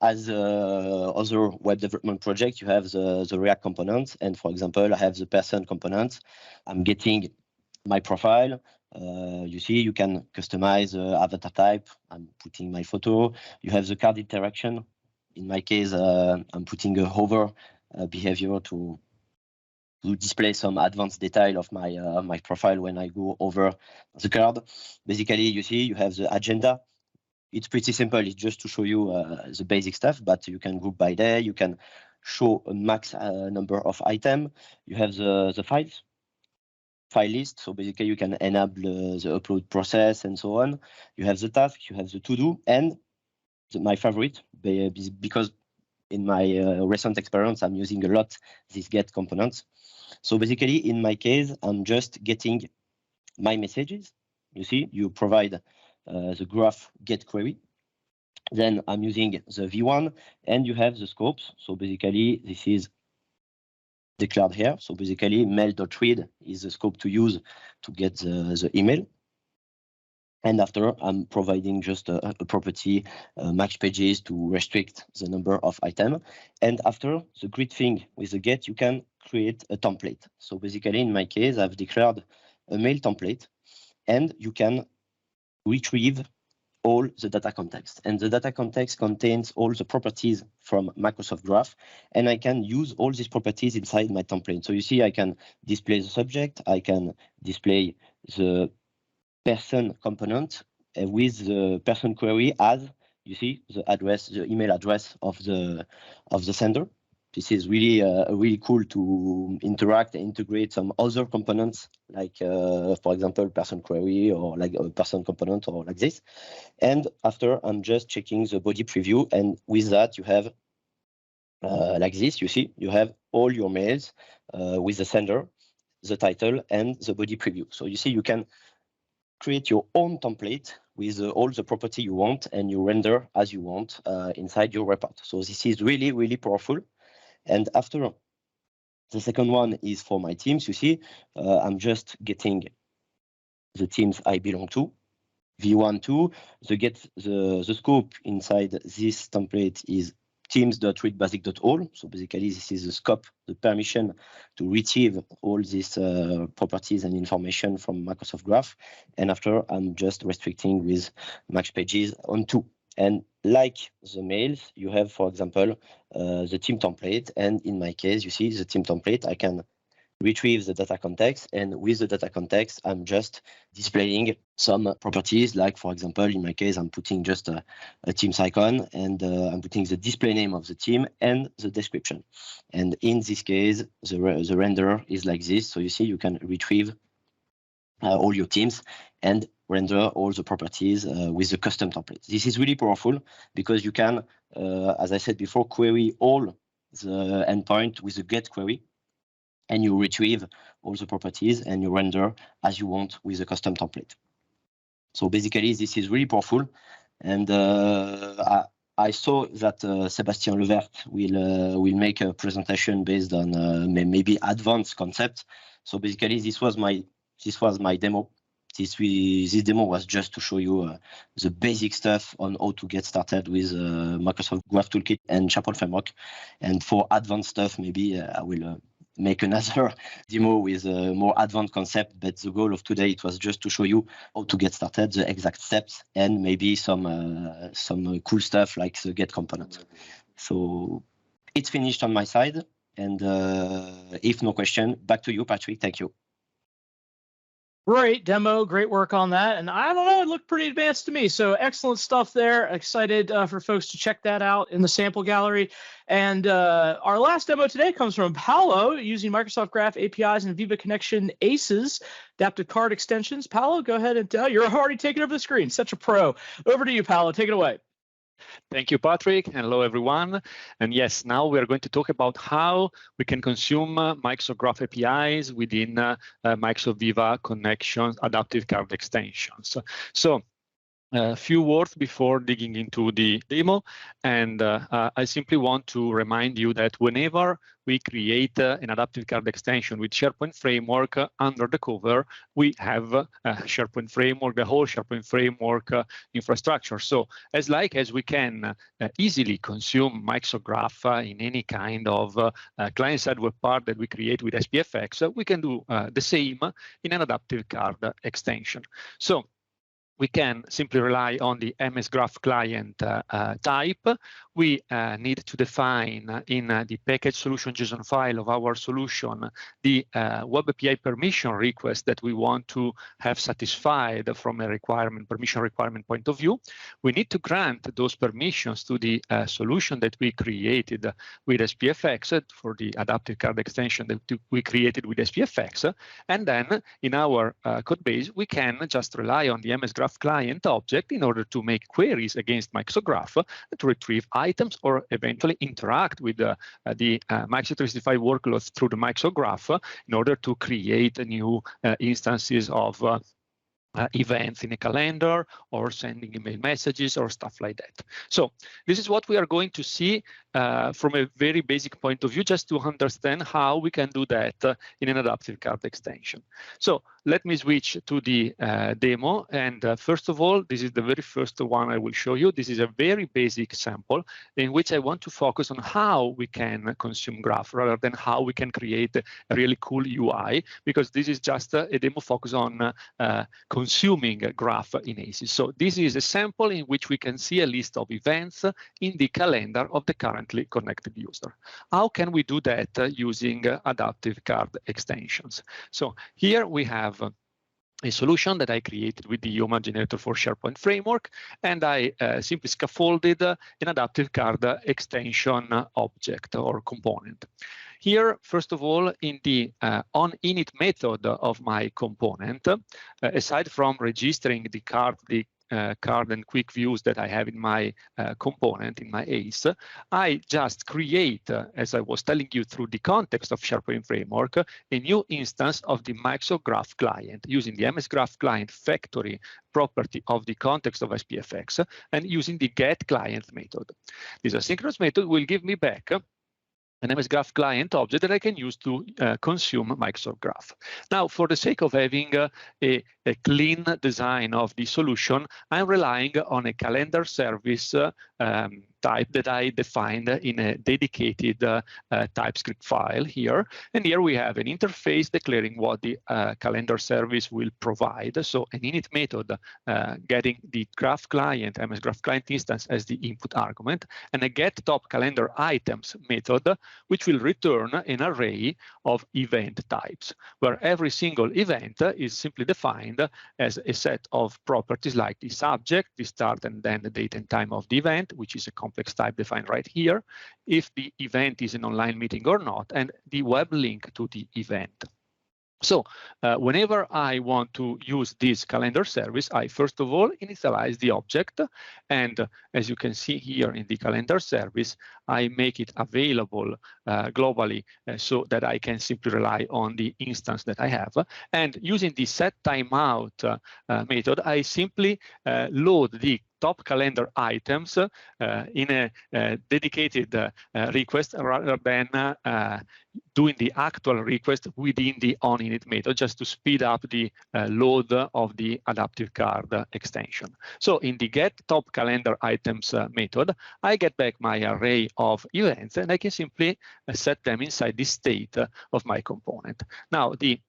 as other web development project, you have the React components. And for example, I have the person component. I'm getting my profile. You see, you can customize avatar type. I'm putting my photo. You have the card interaction. In my case, I'm putting a hover behavior to display some advanced detail of my profile when I go over the card. Basically, you see, you have the agenda. It's pretty simple. It's just to show you the basic stuff, but you can group by day. You can show a max number of items. You have the files, file list. So basically, you can enable the upload process and so on. You have the task, you have the to-do, and my favorite, because in my recent experience, I'm using a lot these get components. So basically, in my case, I'm just getting my messages. You see, you provide the graph get query. Then I'm using the V1, and you have the scopes. So basically, this is declared here. So basically, mail.read is the scope to use to get the email. And after, I'm providing just a property, match pages, to restrict the number of items. And after, the great thing with the get, you can create a template. So basically, in my case, I've declared a mail template, and you can retrieve all the data context. And the data context contains all the properties from Microsoft Graph, and I can use all these properties inside my template. So you see, I can display the subject, I can display the person component with the person query as, you see, the address, the email address of the sender. This is really really cool to interact and integrate some other components, like for example, person query, or like a person component, or like this. And after, I'm just checking the body preview, and with that, you have like this. You see, you have all your mails with the sender, the title, and the body preview. So you see, you can create your own template with all the property you want, and you render as you want inside your report. So this is really, really powerful. And after, the second one is for my teams. You see, I'm just getting the teams I belong to, V1, 2. The scope inside this template is teams.readbasic.all. So basically, this is the scope, the permission to retrieve all these properties and information from Microsoft Graph. And after, I'm just restricting with match pages on 2. And like the mails, you have, for example, the team template. And in my case, you see the team template, I can retrieve the data context. And with the data context, I'm just displaying some properties. Like, for example, in my case, I'm putting just a Teams icon, and I'm putting the display name of the team and the description. And in this case, the render is like this. So you see, you can retrieve all your teams and render all the properties with the custom templates. This is really powerful because you can, as I said before, query all the endpoint with a get query, and you retrieve all the properties and you render as you want with a custom template. So basically, this is really powerful. And I saw that Sébastien Levert will make a presentation based on maybe advanced concept. So basically, this was my demo. This demo was just to show you the basic stuff on how to get started with Microsoft Graph Toolkit and SharePoint Framework. And for advanced stuff, maybe I will make another demo with a more advanced concept. But the goal of today, it was just to show you how to get started, the exact steps, and maybe some cool stuff like the get component. So it's finished on my side. And if no question, back to you, Patrick. Thank you. Great demo, great work on that. And I don't know, it looked pretty advanced to me. So excellent stuff there. Excited for folks to check that out in the sample gallery. And our last demo today comes from Paolo using Microsoft Graph APIs and Viva Connection ACEs, adaptive card extensions. Paolo, go ahead and you're already taking over the screen. Such a pro. Over to you, Paolo. Take it away. Thank you, Patrick. Hello, everyone. And yes, now we are going to talk about how we can consume Microsoft Graph APIs within Microsoft Viva Connections adaptive card extensions. So a few words before digging into the demo. And I simply want to remind you that whenever we create an adaptive card extension with SharePoint Framework under the cover, we have SharePoint Framework, the whole SharePoint Framework infrastructure. So as we can easily consume Microsoft Graph in any kind of client-side web part that we create with SPFX, we can do the same in an adaptive card extension. So we can simply rely on the MS Graph client type. We need to define in the package solution JSON file of our solution the web API permission request that we want to have satisfied from a permission requirement point of view. We need to grant those permissions to the solution that we created with SPFX for the adaptive card extension that we created with SPFX. And then in our code base, we can just rely on the MS Graph client object in order to make queries against Microsoft Graph to retrieve items or eventually interact with the Microsoft 365 workloads through the Microsoft Graph in order to create new instances of events in a calendar or sending email messages or stuff like that. So this is what we are going to see from a very basic point of view, just to understand how we can do that in an adaptive card extension. So let me switch to the demo. And first of all, this is the very first one I will show you. This is a very basic sample in which I want to focus on how we can consume Graph rather than how we can create a really cool UI, because this is just a demo focus on consuming Graph in ACES. So this is a sample in which we can see a list of events in the calendar of the currently connected user. How can we do that using adaptive card extensions? So here we have a solution that I created with the IOMA generator for SharePoint Framework, and I simply scaffolded an adaptive card extension object or component. Here, first of all, in the onInit method of my component, aside from registering the card and quick views that I have in my component, in my ACE, I just create, as I was telling you through the context of SharePoint Framework, a new instance of the Microsoft Graph client using the MS Graph client factory property of the context of SPFX and using the get client method. This asynchronous method will give me back an MS Graph client object that I can use to consume Microsoft Graph. Now, for the sake of having a clean design of the solution, I'm relying on a calendar service type that I defined in a dedicated TypeScript file here. And here we have an interface declaring what the calendar service will provide. So an init method getting the Graph client, MS Graph client instance as the input argument, and a get top calendar items method, which will return an array of event types, where every single event is simply defined as a set of properties like the subject, the start and then the date and time of the event, which is a complex type defined right here, if the event is an online meeting or not, and the web link to the event. So whenever I want to use this calendar service, I first of all initialize the object. And as you can see here in the calendar service, I make it available globally so that I can simply rely on the instance that I have. And using the set timeout method, I simply load the top calendar items in a dedicated request rather than doing the actual request within the onInit method, just to speed up the load of the adaptive card extension. So in the get top calendar items method, I get back my array of events, and I can simply set them inside the state of my component. Now, the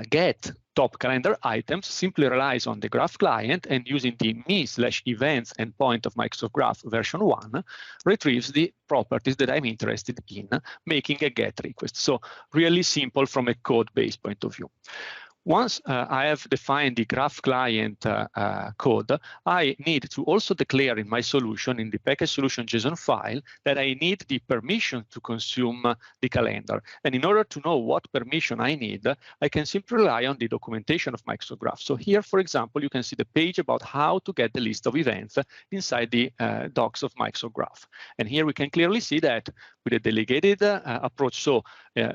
get top calendar items simply relies on the graph client, and using the me/events endpoint of Microsoft Graph version 1 retrieves the properties that I'm interested in making a get request. So really simple from a code-based point of view. Once I have defined the graph client code, I need to also declare in my solution, in the package solution JSON file, that I need the permission to consume the calendar. And in order to know what permission I need, I can simply rely on the documentation of Microsoft Graph. So here, for example, you can see the page about how to get the list of events inside the docs of Microsoft Graph. And here we can clearly see that with a delegated approach, so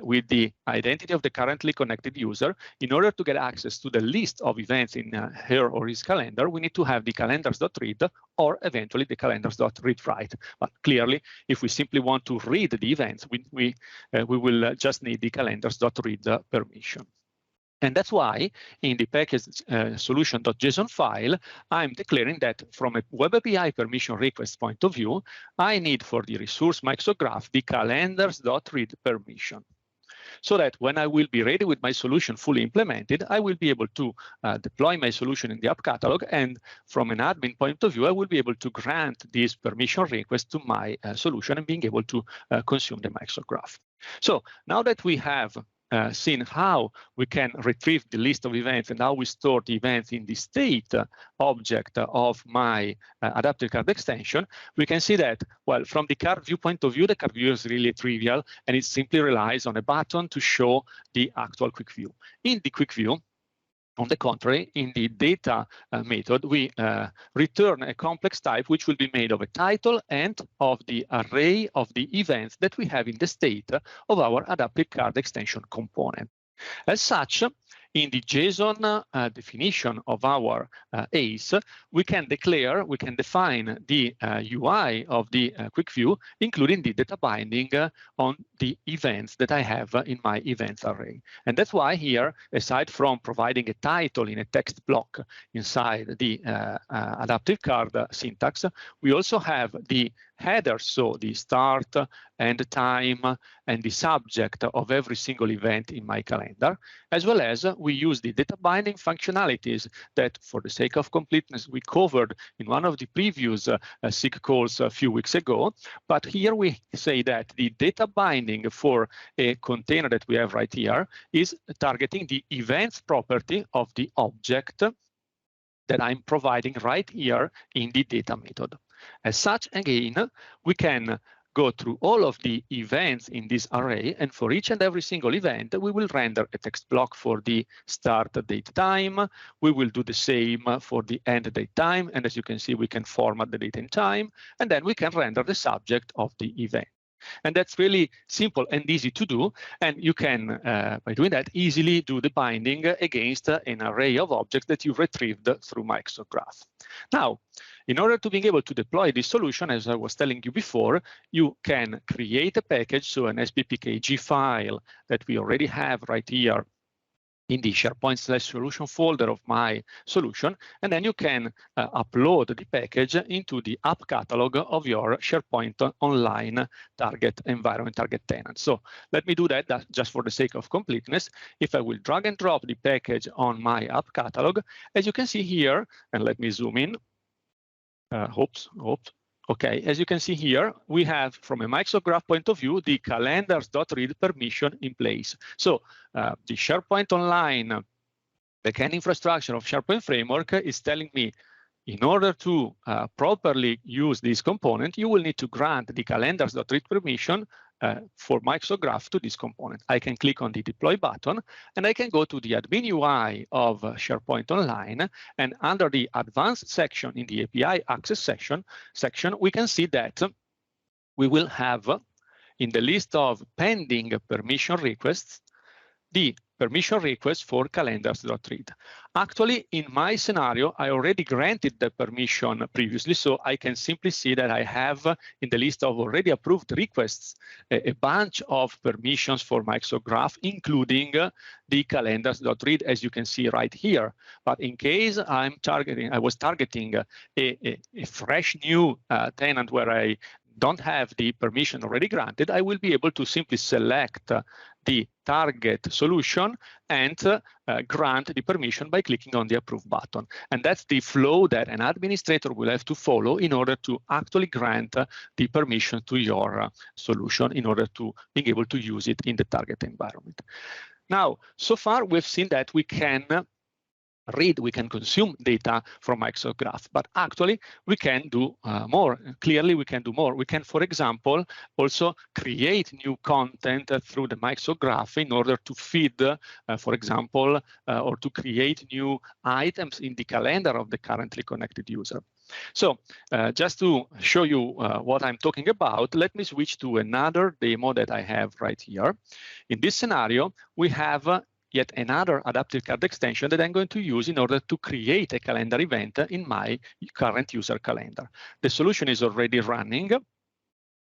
with the identity of the currently connected user, in order to get access to the list of events in her or his calendar, we need to have the calendars.read or eventually the calendars.read-write. But clearly, if we simply want to read the events, we will just need the calendars.read permission. And that's why in the package solution.json file, I'm declaring that from a Web API permission request point of view, I need for the resource Microsoft Graph the calendars.read permission, so that when I will be ready with my solution fully implemented, I will be able to deploy my solution in the app catalog. And from an admin point of view, I will be able to grant this permission request to my solution and being able to consume the Microsoft Graph. So now that we have seen how we can retrieve the list of events and how we store the events in the state object of my adaptive card extension, we can see that, well, from the card view point of view, the card view is really trivial, and it simply relies on a button to show the actual quick view. In the quick view, on the contrary, in the data method, we return a complex type which will be made of a title and of the array of the events that we have in the state of our adaptive card extension component. As such, in the JSON definition of our ACE, we can define the UI of the quick view, including the data binding on the events that I have in my events array. And that's why here, aside from providing a title in a text block inside the adaptive card syntax, we also have the headers, so the start and the time and the subject of every single event in my calendar, as well as we use the data binding functionalities that, for the sake of completeness, we covered in one of the previous SIG calls a few weeks ago. But here we say that the data binding for a container that we have right here is targeting the events property of the object that I'm providing right here in the data method. As such, again, we can go through all of the events in this array, and for each and every single event, we will render a text block for the start date time. We will do the same for the end date time, and as you can see, we can format the date and time, and then we can render the subject of the event. And that's really simple and easy to do. And you can, by doing that, easily do the binding against an array of objects that you retrieved through Microsoft Graph. Now, in order to be able to deploy this solution, as I was telling you before, you can create a package, so an sbpkg file that we already have right here in the SharePoint/solution folder of my solution, and then you can upload the package into the app catalog of your SharePoint Online target environment, target tenant. So let me do that just for the sake of completeness. If I will drag and drop the package on my app catalog, as you can see here, and let me zoom in. Okay, as you can see here, we have, from a Microsoft Graph point of view, the calendars.read permission in place. So the SharePoint Online backend infrastructure of SharePoint Framework is telling me, in order to properly use this component, you will need to grant the calendars.read permission for Microsoft Graph to this component. I can click on the deploy button, and I can go to the admin UI of SharePoint Online, and under the advanced section in the API access section, we can see that we will have in the list of pending permission requests the permission request for calendars.read. Actually, in my scenario, I already granted the permission previously, so I can simply see that I have in the list of already approved requests a bunch of permissions for Microsoft Graph, including the calendars.read, as you can see right here. But in case I was targeting a fresh new tenant where I don't have the permission already granted, I will be able to simply select the target solution and grant the permission by clicking on the approve button. And that's the flow that an administrator will have to follow in order to actually grant the permission to your solution in order to being able to use it in the target environment. Now, so far we've seen that we can read, we can consume data from Microsoft Graph, but actually we can do more. Clearly, we can do more. We can, for example, also create new content through the Microsoft Graph in order to feed, for example, or to create new items in the calendar of the currently connected user. So just to show you what I'm talking about, let me switch to another demo that I have right here. In this scenario, we have yet another adaptive card extension that I'm going to use in order to create a calendar event in my current user calendar. The solution is already running,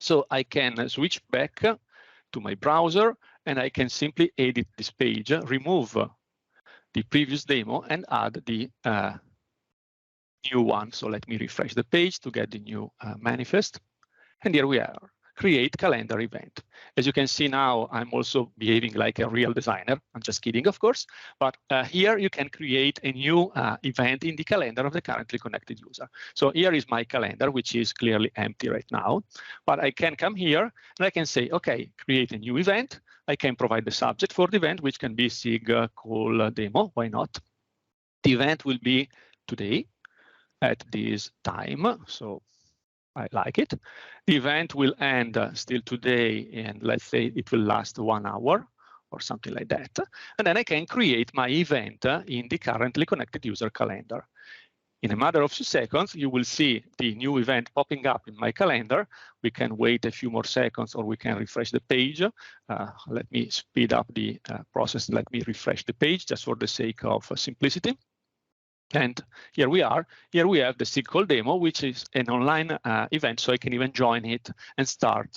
so I can switch back to my browser and I can simply edit this page, remove the previous demo and add the new one. So let me refresh the page to get the new manifest. And here we are. Create calendar event. As you can see now, I'm also behaving like a real designer. I'm just kidding, of course. But here you can create a new event in the calendar of the currently connected user. So here is my calendar, which is clearly empty right now. But I can come here and I can say, OK, create a new event. I can provide the subject for the event, which can be SIG call demo. Why not? The event will be today at this time. So I like it. The event will end still today, and let's say it will last 1 hour or something like that. And then I can create my event in the currently connected user calendar. In a matter of few seconds, you will see the new event popping up in my calendar. We can wait a few more seconds or we can refresh the page. Let me speed up the process. Let me refresh the page just for the sake of simplicity. And here we are. Here we have the SIG call demo, which is an online event, so I can even join it and start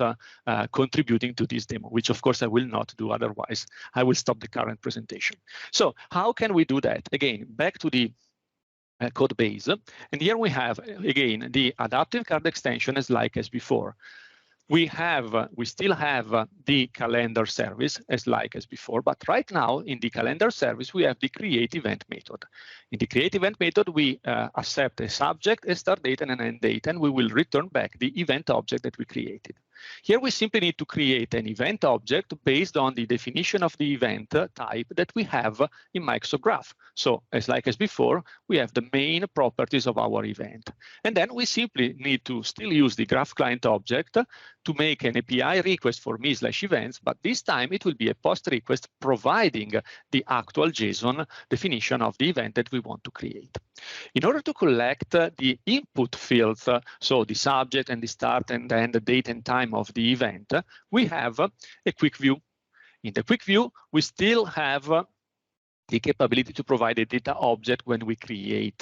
contributing to this demo, which of course I will not do, otherwise I will stop the current presentation. So how can we do that? Again, back to the code base. And here we have, again, the adaptive card extension as before. We still have the calendar service as before, but right now in the calendar service, we have the create event method. In the create event method, we accept a subject, a start date, and an end date, and we will return back the event object that we created. Here we simply need to create an event object based on the definition of the event type that we have in Microsoft Graph. So as before, we have the main properties of our event. And then we simply need to still use the Graph client object to make an API request for me/events, but this time it will be a post request providing the actual JSON definition of the event that we want to create. In order to collect the input fields, so the subject and the start and then the date and time of the event, we have a quick view. In the quick view, we still have the capability to provide a data object when we create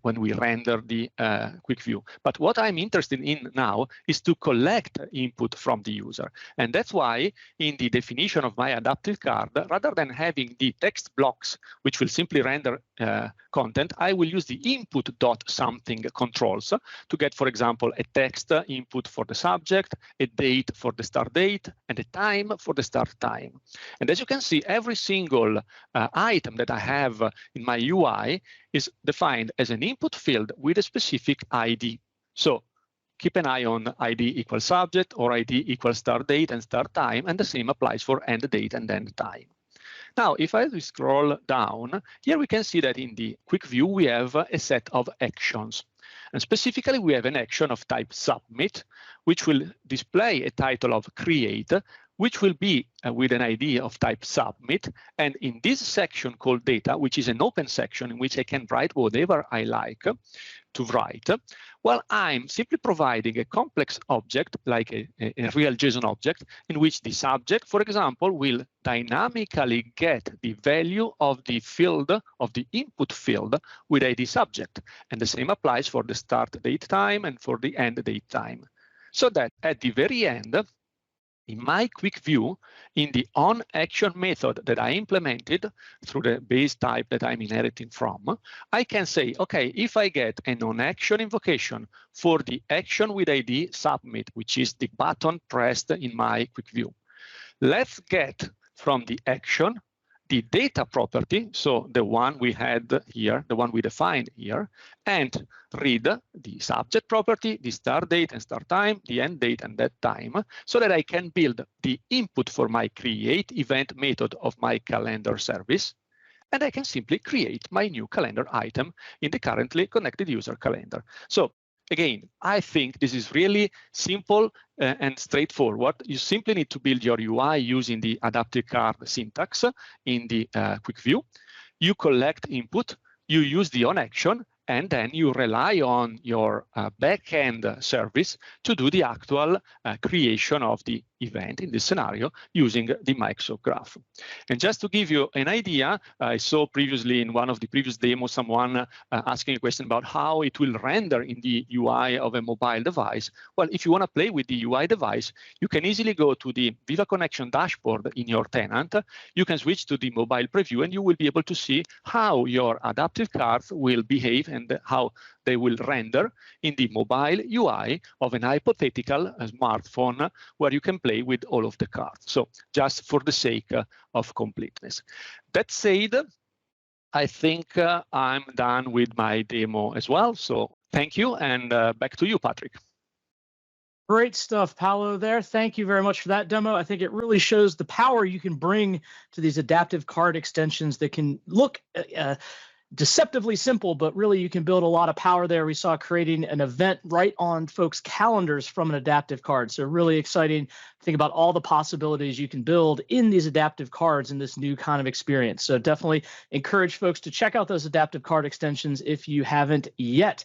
when we render the quick view. But what I'm interested in now is to collect input from the user. And that's why in the definition of my adaptive card, rather than having the text blocks, which will simply render content, I will use the input.something controls to get, for example, a text input for the subject, a date for the start date, and a time for the start time. And as you can see, every single item that I have in my UI is defined as an input field with a specific ID. So keep an eye on ID equals subject or ID equals start date and start time, and the same applies for end date and end time. Now, if I scroll down, here we can see that in the quick view, we have a set of actions. And specifically, we have an action of type submit, which will display a title of create, which will be with an ID of type submit. And in this section called data, which is an open section in which I can write whatever I like to write, Well, I'm simply providing a complex object, like a real JSON object, in which the subject, for example, will dynamically get the value of the field, of the input field with ID subject. And the same applies for the start date time and for the end date time. So that at the very end, in my quick view, in the onAction method that I implemented through the base type that I'm inheriting from, I can say, okay, if I get an onAction invocation for the action with ID submit, which is the button pressed in my quick view, let's get from the action the data property, so the one we had here, the one we defined here, and read the subject property, the start date and start time, the end date and that time, so that I can build the input for my create event method of my calendar service, and I can simply create my new calendar item in the currently connected user calendar. So again, I think this is really simple and straightforward. You simply need to build your UI using the adaptive card syntax in the quick view. You collect input, you use the onAction, and then you rely on your backend service to do the actual creation of the event in this scenario using the Microsoft Graph. And just to give you an idea, I saw previously in one of the previous demos someone asking a question about how it will render in the UI of a mobile device. Well, if you want to play with the UI device, you can easily go to the Viva Connection dashboard in your tenant. You can switch to the mobile preview and you will be able to see how your adaptive cards will behave and how they will render in the mobile UI of an hypothetical smartphone where you can play with all of the cards. So just for the sake of completeness. That said, I think I'm done with my demo as well. So thank you, and back to you, Patrick. Great stuff, Paolo, there. Thank you very much for that demo. I think it really shows the power you can bring to these adaptive card extensions that can look deceptively simple, but really you can build a lot of power there. We saw creating an event right on folks' calendars from an adaptive card. So really exciting. Think about all the possibilities you can build in these adaptive cards in this new kind of experience. So definitely encourage folks to check out those adaptive card extensions if you haven't yet.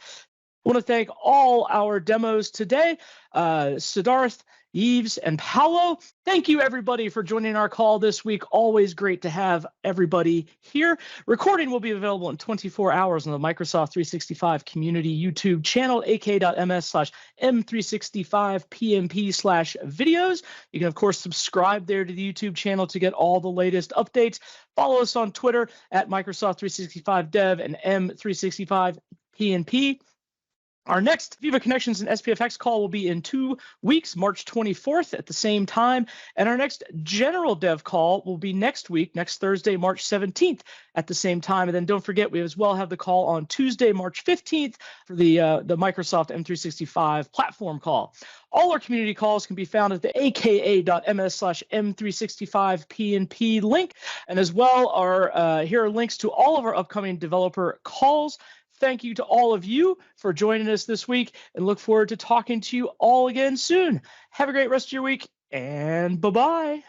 I want to thank all our demos today, Siddharth, Yves, and Paolo. Thank you, everybody, for joining our call this week. Always great to have everybody here. Recording will be available in 24 hours on the Microsoft 365 community YouTube channel, ak.ms/m365pnp/videos. You can, of course, subscribe there to the YouTube channel to get all the latest updates. Follow us on Twitter at Microsoft 365 Dev and M365PNP. Our next Viva Connections and SPFX call will be in 2 weeks, March 24th at the same time. And our next general dev call will be next week, next Thursday, March 17th at the same time. And then don't forget, we as well have the call on Tuesday, March 15th for the Microsoft M365 platform call. All our community calls can be found at the aka.ms/m365pnp link. And as well, here are links to all of our upcoming developer calls. Thank you to all of you for joining us this week, and look forward to talking to you all again soon. Have a great rest of your week, and bye-bye.